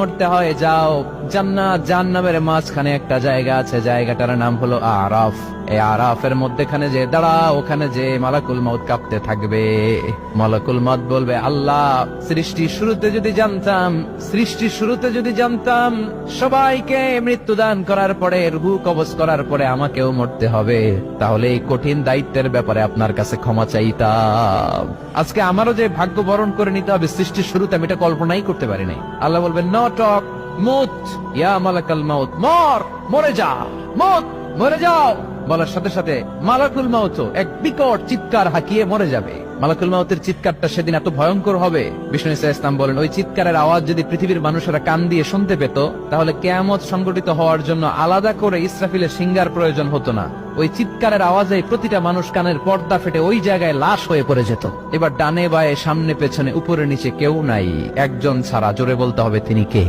মরতে হয় যাও, জান্নাত জাহান্নামের মাঝখানে একটা জায়গা আছে, জায়গাটার নাম হলো আরাফ। এই আরাফের মধ্যখানে যে দাঁড়াও, ওখানে যে মালাকুল মউত কাঁপতে থাকবে। মালাকুল মউত বলবে, আল্লাহ সৃষ্টির শুরুতে যদি জানতাম সবাইকে মৃত্যুদান করার পরে রূহ কবজ করার পরে আমাকেও মরতে হবে, তাহলে এই কঠিন দায়িত্বের ব্যাপারে আপনার কাছে ক্ষমা চাইতাম। আজকে আমারও যে ভাগ্য বরণ করে নিতে হবে সৃষ্টির শুরুতে, আমি এটা কল্পনাই করতে পারি নাই। আল্লাহ বলবেন, নো টক, মুত ইয়া মালাকাল মাউত, মরে যা, মরে যাও। বলার সাথে সাথে মালাকুল মাউত এক বিকট চিৎকার হাঁকিয়ে মরে যাবে। মালাকুল মাউতের চিৎকারটা সেদিন এত ভয়ঙ্কর হবে, বিষ্ণু ইসা ইসলাম বলেন, ওই চিৎকারের আওয়াজ যদি পৃথিবীর মানুষেরা কান দিয়ে শুনতে পেত, তাহলে কিয়ামত সংগঠিত হওয়ার জন্য আলাদা করে ইসরাফিলের সিঙ্গার প্রয়োজন হতো না। ওই চিৎকারের আওয়াজে প্রতিটা মানুষ কানের পর্দা ফেটে ওই জায়গায় লাশ হয়ে পড়ে যেত। এবার ডানে বায়ে সামনে পেছনে উপরে নিচে কেউ নাই, একজন ছাড়া। জোরে বলতে হবে, তিনি কে?